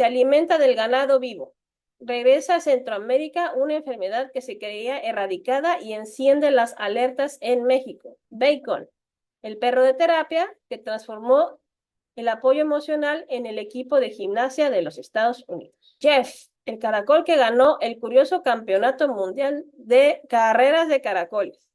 Se alimenta del ganado vivo. Regresa a Centroamérica una enfermedad que se creía erradicada y enciende las alertas en México. Bacon, el perro de terapia que transformó el apoyo emocional en el equipo de gimnasia de los Estados Unidos. Jeff, el caracol que ganó el curioso campeonato mundial de carreras de caracoles.